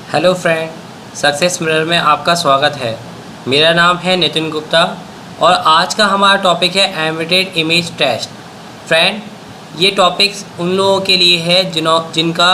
Hello friend, success mirror में आपका स्वागत है। मेरा नाम है नितिन गुप्ता और आज का हमारा टॉपिक है एम्बेडेड इमेज टेस्ट। फ्रेंड, ये टॉपिक्स उन लोगों के लिए है जिनका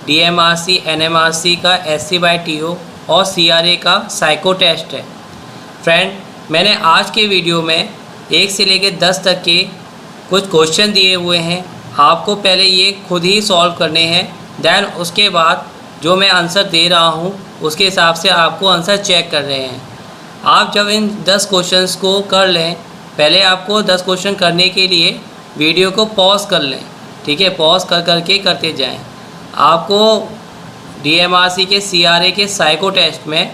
DMRC, NMRC का SC/TO और CRA का साइको टेस्ट है। फ्रेंड, मैंने आज के वीडियो में 1 से लेकर 10 तक के कुछ क्वेश्चन दिए हुए हैं। आपको पहले ये खुद ही सॉल्व करने हैं, देन उसके बाद जो मैं आंसर दे रहा हूँ उसके हिसाब से आपको आंसर चेक कर रहे हैं। आप जब इन 10 क्वेश्चंस को कर लें, पहले आपको 10 क्वेश्चन करने के लिए वीडियो को पॉज कर लें, ठीक है। पॉज कर करके करते जाएं। आपको DMRC के CRA के साइको टेस्ट में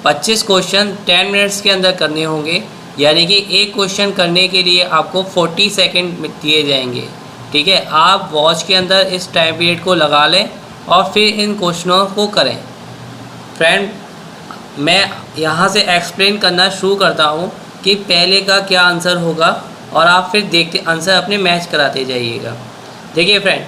25 क्वेश्चन 10 मिनट्स के अंदर करने होंगे, यानी कि एक क्वेश्चन करने के लिए आपको 40 सेकेंड दिए जाएंगे, ठीक है। आप वॉच के अंदर इस टाइम पीरियड को लगा लें और फिर इन क्वेश्चनों को करें। फ्रेंड, मैं यहाँ से एक्सप्लेन करना शुरू करता हूँ कि पहले का क्या आंसर होगा और आप फिर देखते आंसर अपने मैच कराते जाइएगा। देखिए फ्रेंड,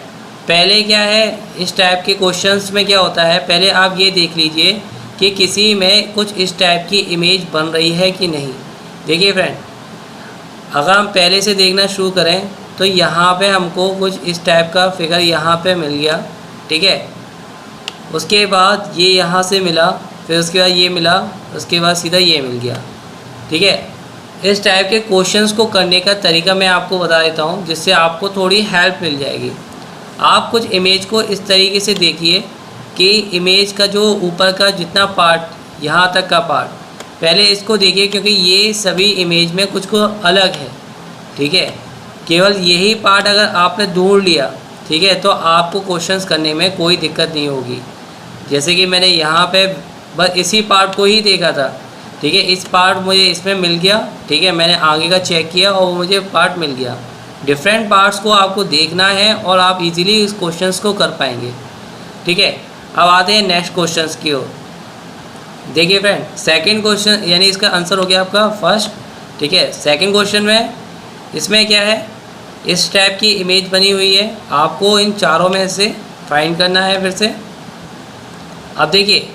पहले क्या है, इस टाइप के क्वेश्चंस में क्या होता है, पहले आप ये देख लीजिए कि किसी में कुछ इस टाइप की इमेज बन रही है कि नहीं। देखिए फ्रेंड, अगर हम पहले से देखना शुरू करें तो यहाँ पे हमको कुछ इस टाइप का फिगर यहाँ पे मिल गया, ठीक है। उसके बाद ये यहाँ से मिला, फिर उसके बाद ये मिला, उसके बाद सीधा ये मिल गया, ठीक है। इस टाइप के क्वेश्चंस को करने का तरीका मैं आपको बता देता हूँ, जिससे आपको थोड़ी हेल्प मिल जाएगी। आप कुछ इमेज को इस तरीके से देखिए कि इमेज का जो ऊपर का जितना पार्ट, यहाँ तक का पार्ट, पहले इसको देखिए, क्योंकि ये सभी इमेज में कुछ को अलग है, ठीक है। केवल यही पार्ट अगर आपने ढूंढ लिया, ठीक है, तो आपको क्वेश्चंस करने में कोई दिक्कत नहीं होगी। जैसे कि मैंने यहाँ पे बस इसी पार्ट को ही देखा था, ठीक है। इस पार्ट मुझे इसमें मिल गया, ठीक है। मैंने आगे का चेक किया और मुझे पार्ट मिल गया। डिफरेंट पार्ट्स को आपको देखना है और आप इजीली इस क्वेश्चंस को कर पाएंगे, ठीक है। अब आते हैं नेक्स्ट क्वेश्चंस की ओर। देखिए फ्रेंड, सेकेंड क्वेश्चन यानी इसका आंसर हो गया आपका फर्स्ट, ठीक है। सेकेंड क्वेश्चन में इसमें क्या है, इस टाइप की इमेज बनी हुई है, आपको इन चारों में से फाइंड करना है फिर से। अब देखिए,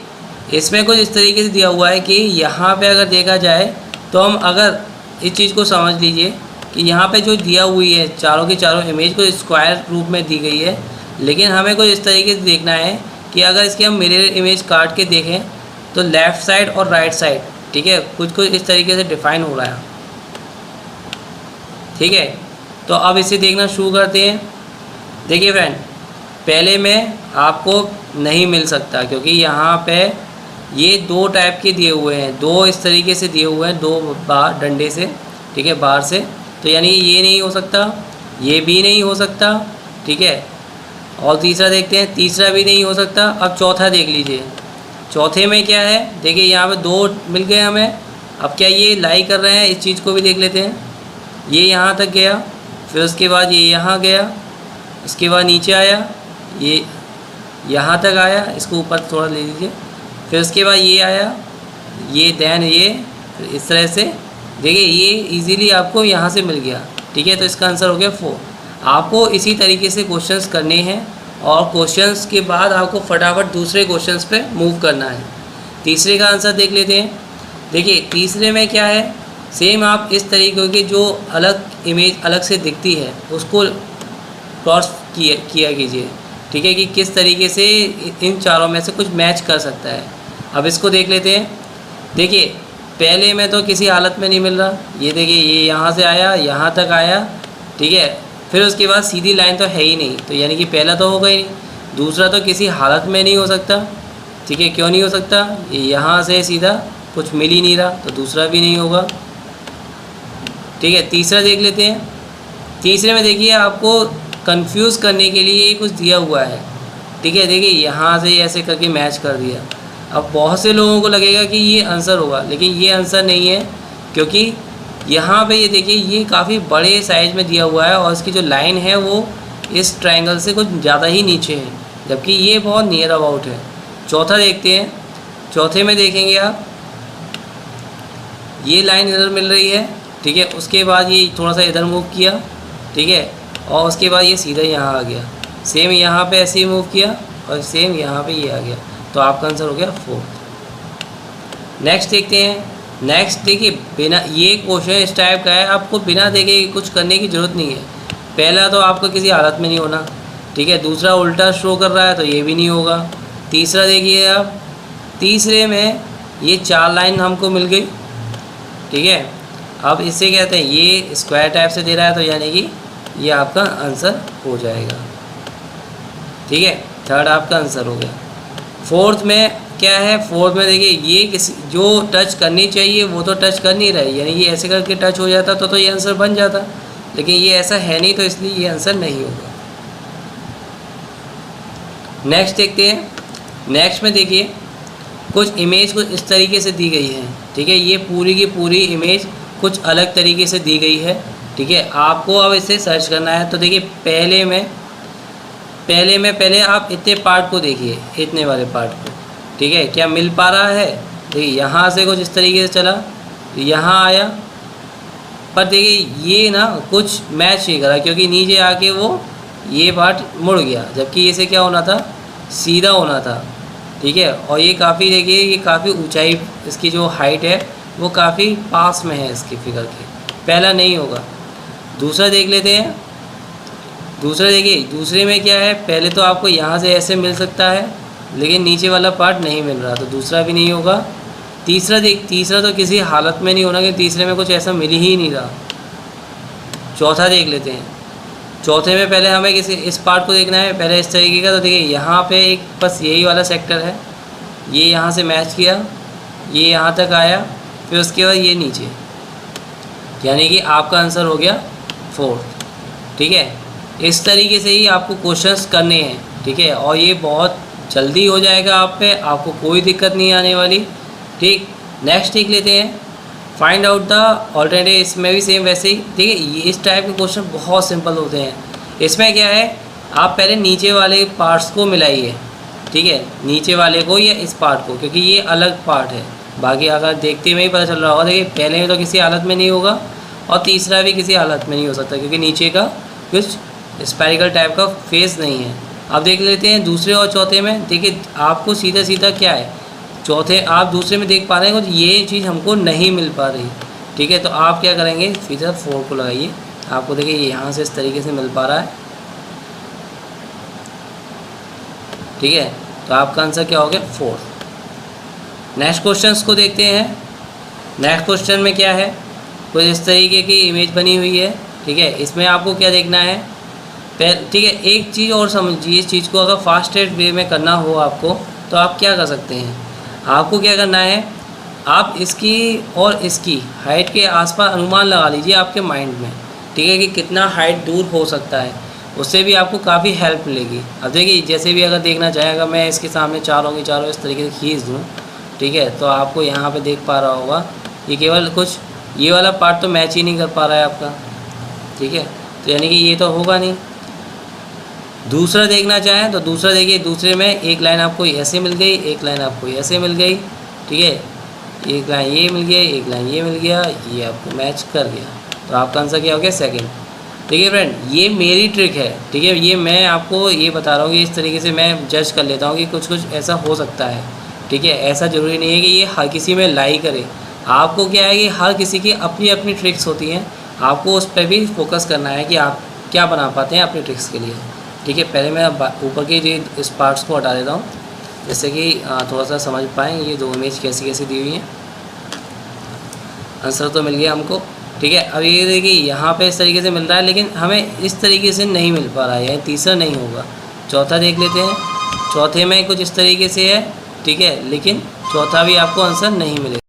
इसमें कुछ इस तरीके से दिया हुआ है कि यहाँ पे अगर देखा जाए तो हम अगर इस चीज़ को समझ लीजिए कि यहाँ पे जो दिया हुई है चारों की चारों इमेज को स्क्वायर रूप में दी गई है, लेकिन हमें कुछ इस तरीके से देखना है कि अगर इसकी हम मिरर इमेज काट के देखें तो लेफ़्ट साइड और राइट साइड, ठीक है, कुछ इस तरीके से डिफ़ाइन हो रहा है, ठीक है। तो अब इसे देखना शुरू करते हैं। देखिए फ्रेंड, पहले में आपको नहीं मिल सकता, क्योंकि यहाँ पे ये 2 टाइप के दिए हुए हैं, 2 इस तरीके से दिए हुए हैं, 2 बार डंडे से, ठीक है, बार से। तो यानी ये नहीं हो सकता, ये भी नहीं हो सकता, ठीक है। और तीसरा देखते हैं, तीसरा भी नहीं हो सकता। अब चौथा देख लीजिए, चौथे में क्या है, देखिए यहाँ पे 2 मिल गए हमें। अब क्या ये लाई कर रहे हैं, इस चीज़ को भी देख लेते हैं। ये यहाँ तक गया, फिर उसके बाद ये यहाँ गया, उसके बाद नीचे आया, ये यहाँ तक आया, इसको ऊपर थोड़ा ले लीजिए, फिर उसके बाद ये आया, ये दैन ये, फिर इस तरह से देखिए ये इजीली आपको यहाँ से मिल गया, ठीक है। तो इसका आंसर हो गया 4। आपको इसी तरीके से क्वेश्चंस करने हैं और क्वेश्चंस के बाद आपको फटाफट दूसरे क्वेश्चंस पे मूव करना है। तीसरे का आंसर देख लेते हैं। देखिए तीसरे में क्या है, सेम आप इस तरीके की जो अलग इमेज अलग से दिखती है उसको क्रॉस किया कीजिए, ठीक है, कि किस तरीके से इन चारों में से कुछ मैच कर सकता है। अब इसको देख लेते हैं। देखिए पहले में तो किसी हालत में नहीं मिल रहा, ये देखिए ये यहाँ से आया, यहाँ तक आया, ठीक है। फिर उसके बाद सीधी लाइन तो है ही नहीं, तो यानी कि पहला तो होगा ही नहीं। दूसरा तो किसी हालत में नहीं हो सकता, ठीक है। क्यों नहीं हो सकता, ये यहाँ से सीधा कुछ मिल ही नहीं रहा, तो दूसरा भी नहीं होगा, ठीक है। तीसरा देख लेते हैं। तीसरे में देखिए आपको कंफ्यूज करने के लिए कुछ दिया हुआ है, ठीक है। देखिए यहाँ से ऐसे करके मैच कर दिया। अब बहुत से लोगों को लगेगा कि ये आंसर होगा, लेकिन ये आंसर नहीं है, क्योंकि यहाँ पे ये देखिए ये काफ़ी बड़े साइज़ में दिया हुआ है और इसकी जो लाइन है वो इस ट्रायंगल से कुछ ज़्यादा ही नीचे है, जबकि ये बहुत नियर अबाउट है। चौथा देखते हैं। चौथे में देखेंगे आप, ये लाइन इधर मिल रही है, ठीक है। उसके बाद ये थोड़ा सा इधर मूव किया, ठीक है, और उसके बाद ये सीधा यहाँ आ गया। सेम यहाँ पे ऐसे ही मूव किया और सेम यहाँ पे ये आ गया। तो आपका आंसर हो गया 4। नेक्स्ट देखते हैं। नेक्स्ट देखिए, बिना, ये क्वेश्चन इस टाइप का है, आपको बिना देखे कुछ करने की ज़रूरत नहीं है। पहला तो आपको किसी हालत में नहीं होना, ठीक है। दूसरा उल्टा शो कर रहा है तो ये भी नहीं होगा। तीसरा देखिए आप, तीसरे में ये 4 लाइन हमको मिल गई, ठीक है। अब इससे कहते हैं ये स्क्वायर टाइप से दे रहा है, तो यानी कि ये आपका आंसर हो जाएगा, ठीक है। थर्ड आपका आंसर हो गया। फोर्थ में क्या है, फोर्थ में देखिए ये किसी जो टच करनी चाहिए वो तो टच कर नहीं रही, यानी ये ऐसे करके टच हो जाता तो ये आंसर बन जाता, लेकिन ये ऐसा है नहीं, तो इसलिए ये आंसर नहीं होगा। नेक्स्ट देखते हैं। नेक्स्ट में देखिए कुछ इमेज कुछ इस तरीके से दी गई है, ठीक है। ये पूरी की पूरी इमेज कुछ अलग तरीके से दी गई है, ठीक है। आपको अब इसे सर्च करना है। तो देखिए पहले आप इतने पार्ट को देखिए, इतने वाले पार्ट को, ठीक है। क्या मिल पा रहा है? देखिए यहाँ से कुछ इस तरीके से चला, यहाँ आया, पर देखिए ये ना कुछ मैच नहीं करा, क्योंकि नीचे आके वो ये पार्ट मुड़ गया, जबकि इसे क्या होना था, सीधा होना था, ठीक है। और ये काफ़ी देखिए, ये काफ़ी ऊंचाई, इसकी जो हाइट है वो काफ़ी पास में है इसकी फिगर के, पहला नहीं होगा। दूसरा देख लेते हैं। दूसरा देखिए, दूसरे में क्या है, पहले तो आपको यहाँ से ऐसे मिल सकता है, लेकिन नीचे वाला पार्ट नहीं मिल रहा, तो दूसरा भी नहीं होगा। तीसरा तो किसी हालत में नहीं होना, कि तीसरे में कुछ ऐसा मिल ही नहीं रहा। चौथा देख लेते हैं। चौथे में पहले हमें इस पार्ट को देखना है, पहले इस तरीके का। तो देखिए यहाँ पे एक बस यही वाला सेक्टर है, ये यहाँ से मैच किया, ये यहाँ तक आया, फिर उसके बाद ये नीचे, यानी कि आपका आंसर हो गया 4, ठीक है। इस तरीके से ही आपको क्वेश्चंस करने हैं, ठीक है। और ये बहुत जल्दी हो जाएगा आप पे, आपको कोई दिक्कत नहीं आने वाली, ठीक। नेक्स्ट देख लेते हैं। Find out the alternative. इसमें भी सेम वैसे ही देखिए, इस टाइप के क्वेश्चन बहुत सिंपल होते हैं। इसमें क्या है, आप पहले नीचे वाले पार्ट्स को मिलाइए, ठीक है, नीचे वाले को या इस पार्ट को, क्योंकि ये अलग पार्ट है। बाकी अगर देखते में ही पता चल रहा होगा, देखिए पहले में तो किसी हालत में नहीं होगा, और तीसरा भी किसी हालत में नहीं हो सकता, क्योंकि नीचे का कुछ स्पेरिकल टाइप का फेस नहीं है। अब देख लेते हैं दूसरे और चौथे में। देखिए आपको सीधा सीधा क्या है, चौथे आप दूसरे में देख पा रहे हैं कुछ ये चीज़ हमको नहीं मिल पा रही, ठीक है। तो आप क्या करेंगे, फिगर 4 को लगाइए। आपको देखिए यहाँ से इस तरीके से मिल पा रहा है, ठीक है। तो आपका आंसर क्या हो गया, 4। नेक्स्ट क्वेश्चन को देखते हैं। नेक्स्ट क्वेश्चन में क्या है, कुछ इस तरीके की इमेज बनी हुई है, ठीक है। इसमें आपको क्या देखना है, ठीक है। एक चीज़ और समझिए, इस चीज़ को अगर फास्टेस्ट वे में करना हो आपको, तो आप क्या कर सकते हैं, आपको क्या करना है, आप इसकी और इसकी हाइट के आसपास अनुमान लगा लीजिए आपके माइंड में, ठीक है, कि कितना हाइट दूर हो सकता है। उससे भी आपको काफ़ी हेल्प मिलेगी। अब देखिए जैसे भी अगर देखना चाहें, अगर मैं इसके सामने चारों की चारों इस तरीके से खींच दूँ, ठीक है, तो आपको यहाँ पे देख पा रहा होगा ये केवल कुछ ये वाला पार्ट तो मैच ही नहीं कर पा रहा है आपका, ठीक है। तो यानी कि ये तो होगा नहीं। दूसरा देखना चाहें तो दूसरा देखिए, दूसरे में एक लाइन आपको ऐसे मिल गई, एक लाइन आपको ऐसे मिल गई, ठीक है। एक लाइन ये मिल गया, एक लाइन ये मिल गया, ये आपको मैच कर गया। तो आपका आंसर क्या हो गया, 2nd। देखिए फ्रेंड, ये मेरी ट्रिक है, ठीक है। ये मैं आपको ये बता रहा हूँ कि इस तरीके से मैं जज कर लेता हूँ कि कुछ कुछ ऐसा हो सकता है, ठीक है। ऐसा ज़रूरी नहीं है कि ये हर किसी में लाई करे। आपको क्या है कि हर किसी की अपनी अपनी ट्रिक्स होती हैं, आपको उस पर भी फोकस करना है कि आप क्या बना पाते हैं अपनी ट्रिक्स के लिए, ठीक है। पहले मैं ऊपर के इस पार्ट्स को हटा देता हूँ, जिससे कि थोड़ा सा समझ पाएँ ये 2 इमेज कैसी कैसी दी हुई हैं। आंसर तो मिल गया हमको, ठीक है। अब ये देखिए यहाँ पे इस तरीके से मिल रहा है, लेकिन हमें इस तरीके से नहीं मिल पा रहा है, यानी तीसरा नहीं होगा। चौथा देख लेते हैं। चौथे में कुछ इस तरीके से है, ठीक है, लेकिन चौथा भी आपको आंसर नहीं मिलेगा।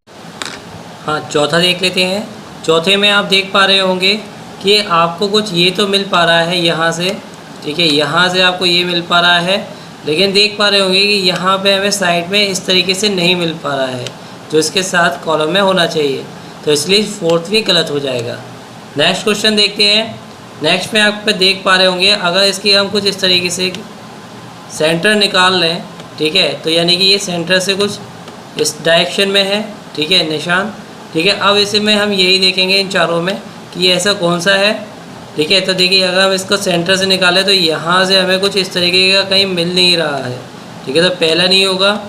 हाँ, चौथा देख लेते हैं। चौथे में आप देख पा रहे होंगे कि आपको कुछ ये तो मिल पा रहा है यहाँ से, ठीक है, यहाँ से आपको ये मिल पा रहा है, लेकिन देख पा रहे होंगे कि यहाँ पे हमें साइड में इस तरीके से नहीं मिल पा रहा है, जो इसके साथ कॉलम में होना चाहिए। तो इसलिए 4th भी गलत हो जाएगा। नेक्स्ट क्वेश्चन देखते हैं। नेक्स्ट में आप देख पा रहे होंगे, अगर इसकी हम कुछ इस तरीके से सेंटर निकाल लें, ठीक है, तो यानी कि ये सेंटर से कुछ इस डायरेक्शन में है, ठीक है, निशान, ठीक है। अब इसे में हम यही देखेंगे इन चारों में कि ये ऐसा कौन सा है, ठीक है। तो देखिए अगर हम इसको सेंटर से निकालें तो यहाँ से हमें कुछ इस तरीके का कहीं मिल नहीं रहा है, ठीक है, तो पहला नहीं होगा।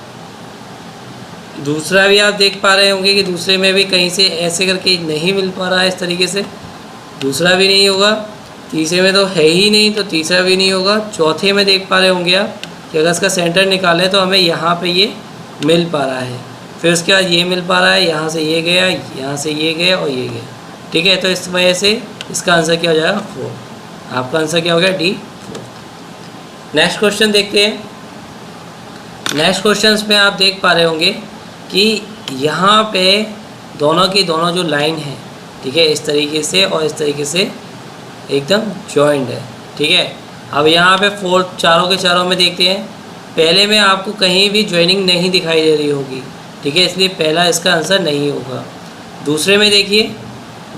दूसरा भी आप देख पा रहे होंगे कि दूसरे में भी कहीं से ऐसे करके नहीं मिल पा रहा है इस तरीके से, दूसरा भी नहीं होगा। तीसरे में तो है ही नहीं, तो तीसरा भी नहीं होगा। चौथे में देख पा रहे होंगे आप कि अगर इसका सेंटर निकालें तो हमें यहाँ पे ये मिल पा रहा है, फिर उसके बाद ये मिल पा रहा है, यहाँ से ये गया, यहाँ से ये गया और ये गया। ठीक है, तो इस वजह से इसका आंसर क्या हो जाएगा 4। आपका आंसर क्या हो गया D 4। नेक्स्ट क्वेश्चन देखते हैं। नेक्स्ट क्वेश्चन में आप देख पा रहे होंगे कि यहाँ पे दोनों की दोनों जो लाइन है, ठीक है, इस तरीके से और इस तरीके से एकदम जॉइंट है। ठीक है, अब यहाँ पे फोर्थ चारों के चारों में देखते हैं। पहले में आपको कहीं भी ज्वाइनिंग नहीं दिखाई दे रही होगी, ठीक है, इसलिए पहला इसका आंसर नहीं होगा। दूसरे में देखिए,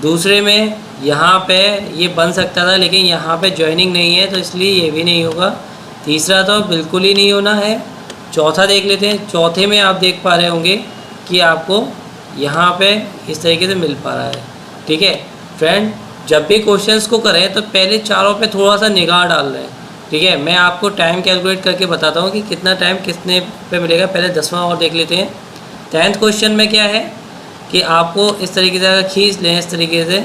दूसरे में यहाँ पे ये बन सकता था लेकिन यहाँ पे ज्वाइनिंग नहीं है, तो इसलिए ये भी नहीं होगा। तीसरा तो बिल्कुल ही नहीं होना है। चौथा देख लेते हैं। चौथे में आप देख पा रहे होंगे कि आपको यहाँ पे इस तरीके से मिल पा रहा है। ठीक है फ्रेंड, जब भी क्वेश्चंस को करें तो पहले चारों पे थोड़ा सा निगाह डाल रहे हैं। ठीक है, मैं आपको टाइम कैलकुलेट करके बताता हूँ कि कितना टाइम कितने पे मिलेगा। पहले 10वां और देख लेते हैं। 10th क्वेश्चन में क्या है कि आपको इस तरीके से अगर खींच लें इस तरीके से,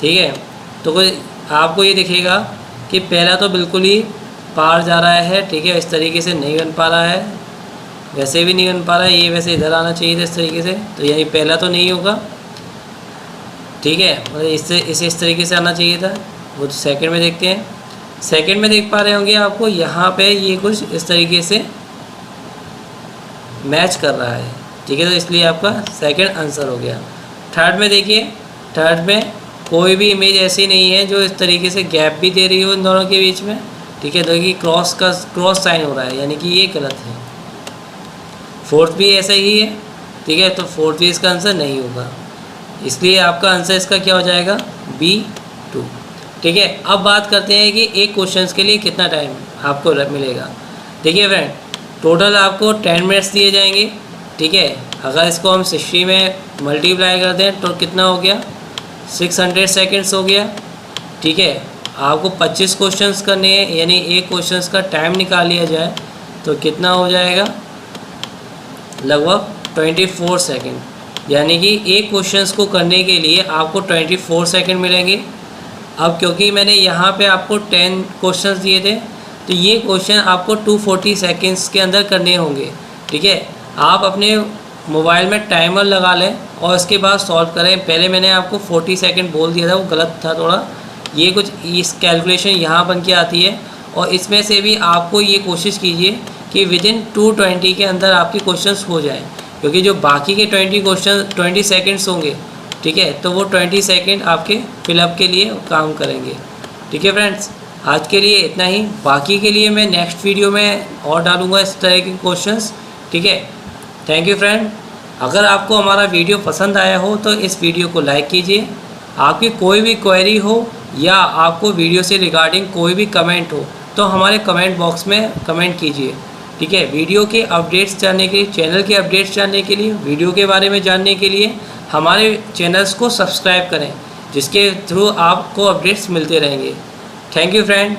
ठीक है, तो कोई आपको ये दिखेगा कि पहला तो बिल्कुल ही पार जा रहा है। ठीक है, इस तरीके से नहीं बन पा रहा है, वैसे भी नहीं बन पा रहा है, ये वैसे इधर आना चाहिए था इस तरीके से, तो यही पहला तो नहीं होगा। ठीक है, मतलब इससे इसे इस तरीके से आना चाहिए था। वो तो सेकंड में देखते हैं। सेकंड में देख पा रहे होंगे आपको यहाँ पे ये कुछ इस तरीके से मैच कर रहा है। ठीक है, तो इसलिए आपका सेकंड आंसर हो गया। थर्ड में देखिए, थर्ड में कोई भी इमेज ऐसी नहीं है जो इस तरीके से गैप भी दे रही हो इन दोनों के बीच में। ठीक है, देखिए क्रॉस साइन हो रहा है, यानी कि ये गलत है। फोर्थ भी ऐसा ही है। ठीक है, तो फोर्थ भी इसका आंसर नहीं होगा, इसलिए आपका आंसर इसका क्या हो जाएगा B 2। ठीक है, अब बात करते हैं कि एक क्वेश्चन के लिए कितना टाइम आपको मिलेगा। देखिए फ्रेंड, टोटल आपको 10 मिनट्स दिए जाएंगे। ठीक है, अगर इसको हम 60 में मल्टीप्लाई कर दें तो कितना हो गया 600 सेकेंड्स हो गया। ठीक है, आपको 25 क्वेश्चंस करने हैं, यानी एक क्वेश्चंस का टाइम निकाल लिया जाए तो कितना हो जाएगा लगभग 24 सेकेंड, यानी कि एक क्वेश्चंस को करने के लिए आपको 24 सेकेंड मिलेंगे। अब क्योंकि मैंने यहाँ पे आपको 10 क्वेश्चंस दिए थे तो ये क्वेश्चन आपको 240 सेकेंड्स के अंदर करने होंगे। ठीक है, आप अपने मोबाइल में टाइमर लगा लें और उसके बाद सॉल्व करें। पहले मैंने आपको 40 सेकेंड बोल दिया था, वो गलत था थोड़ा। ये कुछ इस कैलकुलेशन यहाँ बन के आती है और इसमें से भी आपको ये कोशिश कीजिए कि विदिन 220 के अंदर आपके क्वेश्चंस हो जाएं, क्योंकि जो बाकी के 20 सेकेंड्स होंगे, ठीक है, तो वो 20 सेकेंड आपके फिलअप के लिए काम करेंगे। ठीक है फ्रेंड्स, आज के लिए इतना ही। बाकी के लिए मैं नेक्स्ट वीडियो में और डालूँगा इस तरह के क्वेश्चंस। ठीक है, थैंक यू फ्रेंड। अगर आपको हमारा वीडियो पसंद आया हो तो इस वीडियो को लाइक कीजिए। आपकी कोई भी क्वेरी हो या आपको वीडियो से रिगार्डिंग कोई भी कमेंट हो तो हमारे कमेंट बॉक्स में कमेंट कीजिए। ठीक है, वीडियो के अपडेट्स जानने के लिए, चैनल के अपडेट्स जानने के लिए, वीडियो के बारे में जानने के लिए हमारे चैनल्स को सब्सक्राइब करें, जिसके थ्रू आपको अपडेट्स मिलते रहेंगे। Thank you friend.